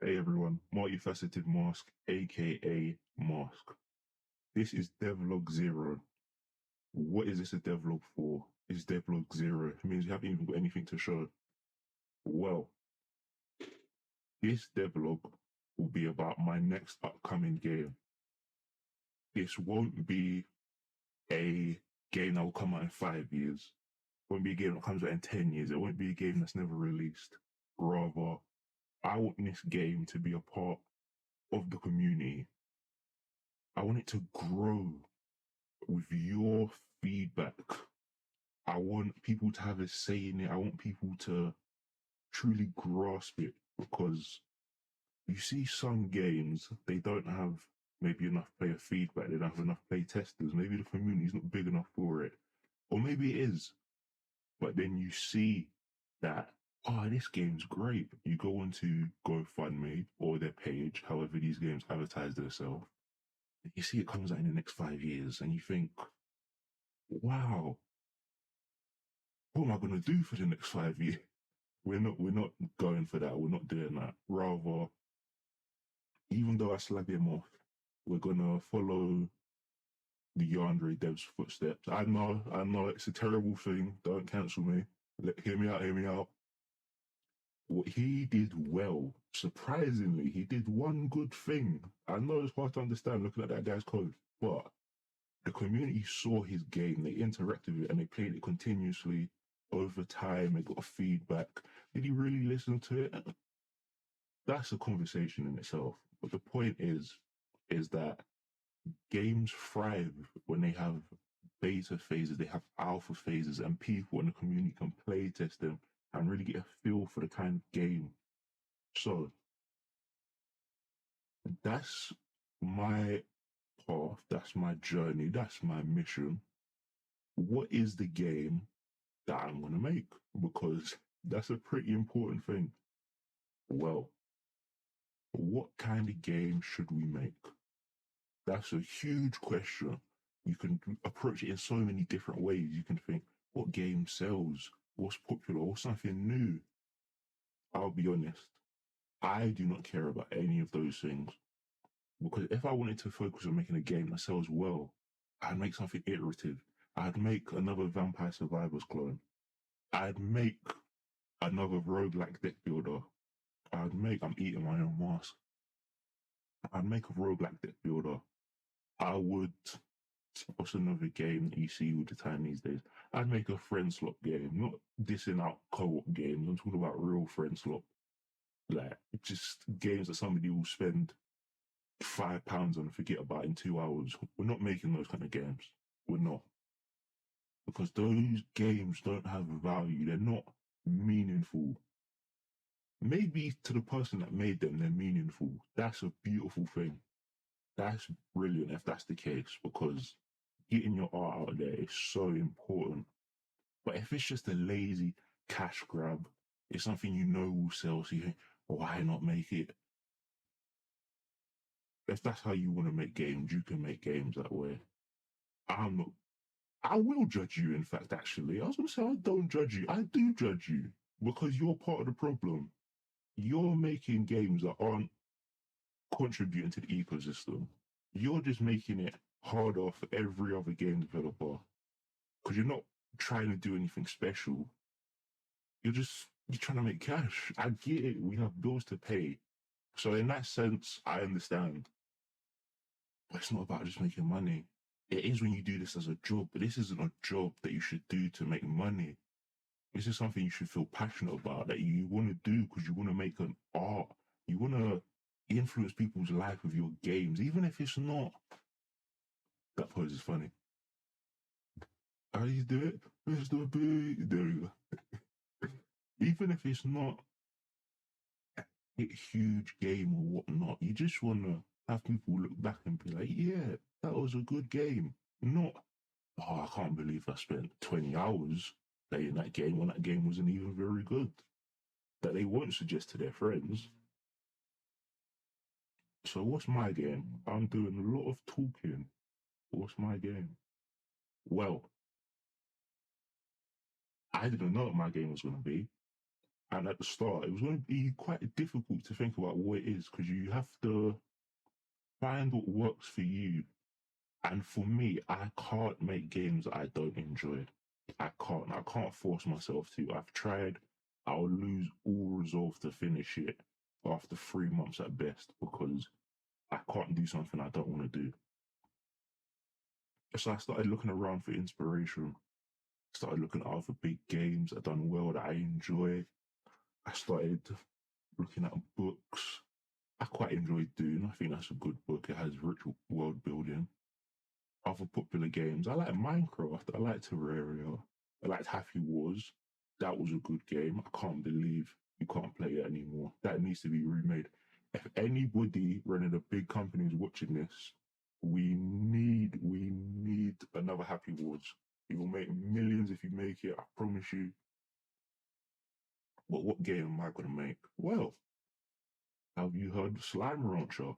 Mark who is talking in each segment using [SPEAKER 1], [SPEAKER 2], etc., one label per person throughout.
[SPEAKER 1] Hey everyone, multifaceted mask, aka mask. This is Devlog 0. What is this a devlog for? Is Devlog 0? It means you haven't even got anything to show. Well, this devlog will be about my next upcoming game. This won't be a game that will come out in 5 years. It won't be a game that comes out in 10 years. It won't be a game that's never released. Rather, I want this game to be a part of the community. I want it to grow with your feedback. I want people to have a say in it. I want people to truly grasp it, because you see some games, they don't have maybe enough player feedback, they don't have enough play testers, maybe the community's not big enough for it, or maybe it is. But then you see that, oh, this game's great. You go onto GoFundMe or their page, however these games advertise themselves, and you see it comes out in the next 5 years, and you think, wow, what am I going to do for the next 5 years? We're not going for that. We're not doing that. Rather, even though I slag him off, we're gonna follow the Yandere dev's footsteps. I know, it's a terrible thing. Don't cancel me. Hear me out. What he did well, surprisingly, he did one good thing. I know it's hard to understand looking at that guy's code, but the community saw his game, they interacted with it, and they played it continuously over time. They got feedback. Did he really listen to it? That's a conversation in itself. But the point is that games thrive when they have beta phases, they have alpha phases, and people in the community can play test them and really get a feel for the kind of game. So that's my path, that's my journey, that's my mission. What is the game that I'm going to make? Because that's a pretty important thing. Well, what kind of game should we make? That's a huge question. You can approach it in so many different ways. You can think, what game sells? What's popular? What's something new? I'll be honest, I do not care about any of those things. Because if I wanted to focus on making a game that sells well, I'd make something iterative. I'd make another Vampire Survivors clone. I'd make another roguelike deck builder. I'm eating my own mask. I'd make a roguelike deck builder. I would, what's another game that you see all the time these days? I'd make a friend swap game, not dissing out co-op games. I'm talking about real friend swap. Like, just games that somebody will spend £5 on and forget about in 2 hours. We're not making those kind of games. We're not. Because those games don't have value. They're not meaningful. Maybe to the person that made them, they're meaningful. That's a beautiful thing. That's brilliant if that's the case, because getting your art out there is so important. But if it's just a lazy cash grab, it's something you know will sell, so you think, why not make it? If that's how you want to make games, you can make games that way. I'm not. I will judge you, in fact, actually. I was going to say, I don't judge you. I do judge you, because you're part of the problem. You're making games that aren't contributing to the ecosystem. You're just making it harder for every other game developer, because you're not trying to do anything special. You're trying to make cash. I get it. We have bills to pay. So in that sense, I understand. But it's not about just making money. It is when you do this as a job, but this isn't a job that you should do to make money. This is something you should feel passionate about, that you want to do because you want to make an art. You want to influence people's life with your games, even if it's not. That pose is funny. How do you do it? Mr. B. There you go. Even if it's not a huge game or whatnot, you just want to have people look back and be like, yeah, that was a good game. Not, oh, I can't believe I spent 20 hours playing that game when that game wasn't even very good. That they won't suggest to their friends. So what's my game? I'm doing a lot of talking. What's my game? Well, I didn't know what my game was going to be. And at the start, it was going to be quite difficult to think about what it is because you have to find what works for you. And for me, I can't make games that I don't enjoy. I can't. I can't force myself to. I've tried. I'll lose all resolve to finish it after 3 months at best because I can't do something I don't want to do. So I started looking around for inspiration. Started looking at other big games that done well that I enjoy. I started looking at books. I quite enjoyed Dune. I think that's a good book. It has rich world building. Other popular games. I like Minecraft. I like Terraria. I liked Happy Wars. That was a good game. I can't believe you can't play it anymore. That needs to be remade. If anybody running a big company is watching this, we need another Happy Wars. You will make millions if you make it. I promise you. But what game am I gonna make? Well, have you heard of Slime Rancher?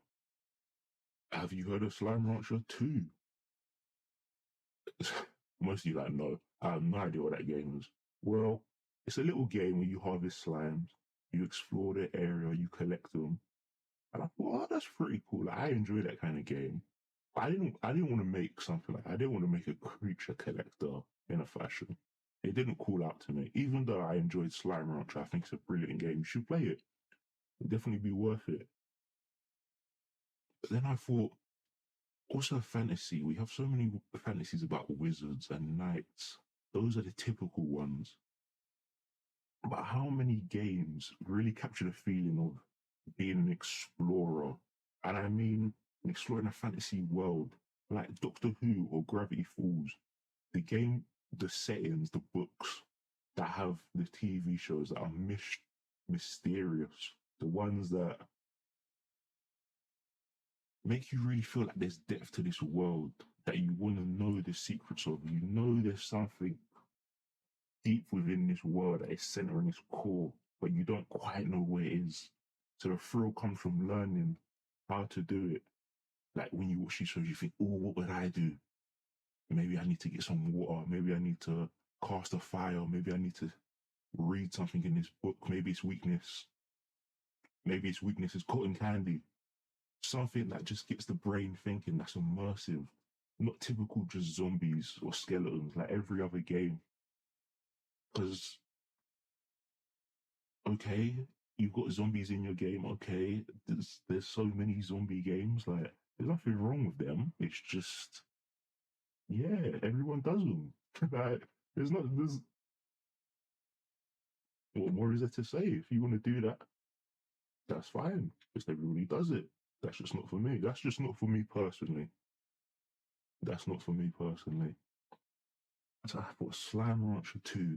[SPEAKER 1] Have you heard of Slime Rancher 2? Most of you like no. I have no idea what that game is. Well, it's a little game where you harvest slimes, you explore the area, you collect them. And I thought, oh, that's pretty cool. Like, I enjoy that kind of game. But I didn't want to make something like I didn't want to make a creature collector in a fashion. It didn't call out to me. Even though I enjoyed Slime Rancher, I think it's a brilliant game. You should play it. It'd definitely be worth it. But then I thought, also fantasy. We have so many fantasies about wizards and knights. Those are the typical ones. But how many games really capture the feeling of being an explorer? And I mean, exploring a fantasy world like Doctor Who or Gravity Falls. The game, the settings, the books that have the TV shows that are mysterious, the ones that make you really feel like there's depth to this world, that you want to know the secrets of. You know there's something deep within this world that is centering its core, but you don't quite know where it is. So the thrill comes from learning how to do it. Like when you watch these shows, you think, oh, what would I do? Maybe I need to get some water. Maybe I need to cast a fire. Maybe I need to read something in this book. Maybe its weakness. Maybe its weakness is cotton candy. Something that just gets the brain thinking, that's immersive. Not typical just zombies or skeletons like every other game. Because, okay, you've got zombies in your game. Okay, there's so many zombie games. Like, there's nothing wrong with them. It's just, yeah, everyone does them. Like, there's what more is there to say? If you want to do that, that's fine. Just everybody does it. That's just not for me. That's just not for me personally. That's not for me personally. So I thought Slime Rancher 2,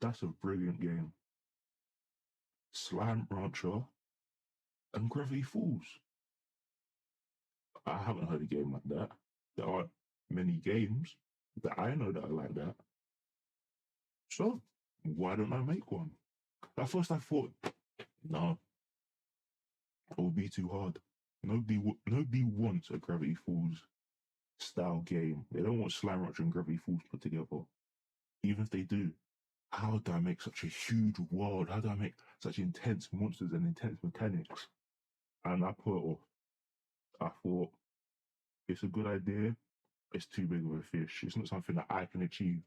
[SPEAKER 1] that's a brilliant game. Slime Rancher and Gravity Falls. I haven't heard a game like that. There aren't many games that I know that are like that. So why don't I make one? At first I thought, no, it would be too hard. Nobody wants a Gravity Falls style game. They don't want Slime Rancher and Gravity Falls put together. Even if they do, how do I make such a huge world? How do I make such intense monsters and intense mechanics? And I put it off. I thought, it's a good idea. It's too big of a fish. It's not something that I can achieve.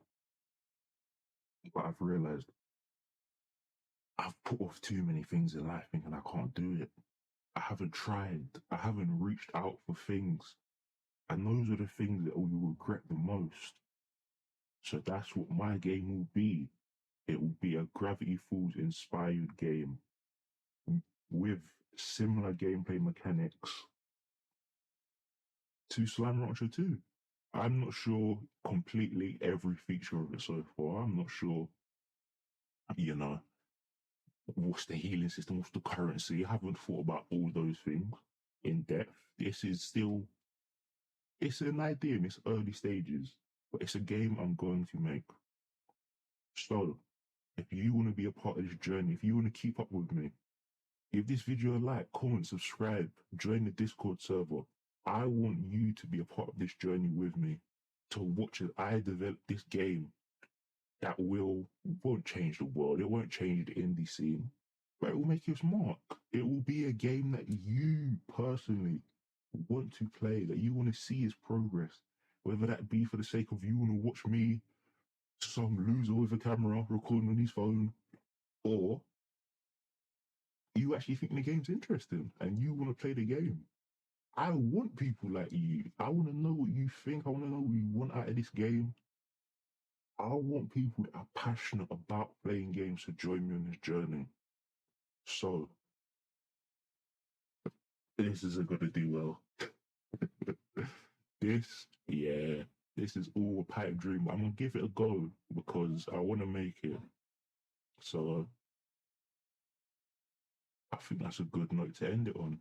[SPEAKER 1] But I've realized I've put off too many things in life thinking I can't do it. I haven't tried. I haven't reached out for things. And those are the things that we regret the most. So that's what my game will be. It will be a Gravity Falls inspired game with similar gameplay mechanics to Slime Rancher 2. I'm not sure completely every feature of it so far. I'm not sure, you know, what's the healing system, what's the currency. I haven't thought about all those things in depth. This is still, it's an idea in its early stages, but it's a game I'm going to make. So, if you want to be a part of this journey, if you want to keep up with me, give this video a like, comment, subscribe, join the Discord server. I want you to be a part of this journey with me, to watch as I develop this game that won't change the world. It won't change the indie scene, but it will make its mark. It will be a game that you personally want to play, that you want to see its progress, whether that be for the sake of you want to watch me, some loser with a camera recording on his phone, or you actually think the game's interesting and you want to play the game. I want people like you. I want to know what you think. I want to know what you want out of this game. I want people that are passionate about playing games to join me on this journey. So this isn't going to do well. Yeah, this is all a pipe dream. I'm gonna give it a go because I want to make it. So I think that's a good note to end it on.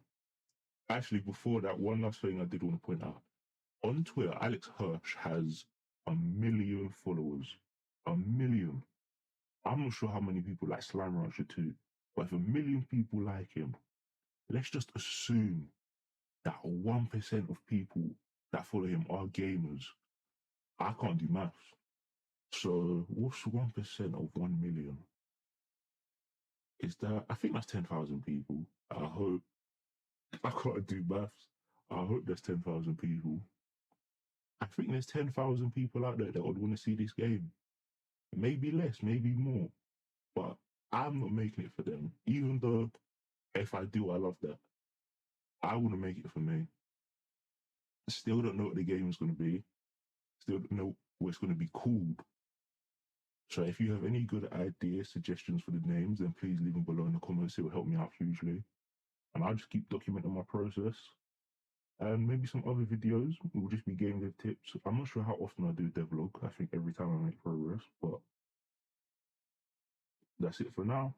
[SPEAKER 1] Actually, before that, one last thing I did want to point out. On Twitter, Alex Hirsch has 1 million followers. 1 million. I'm not sure how many people like Slime Rancher too, but if 1 million people like him, let's just assume that 1% of people that follow him are gamers. I can't do maths. So what's 1% of 1 million? Is that, I think that's 10,000 people. I hope, I can't do maths. I hope there's 10,000 people. I think there's 10,000 people out there that would want to see this game. Maybe less, maybe more. But I'm not making it for them. Even though if I do, I love that. I want to make it for me. Still don't know what the game is going to be. Still don't know what it's going to be called. So if you have any good ideas, suggestions for the names, then please leave them below in the comments. It will help me out hugely. And I'll just keep documenting my process. And maybe some other videos will just be game dev tips. I'm not sure how often I do devlog. I think every time I make progress, but that's it for now.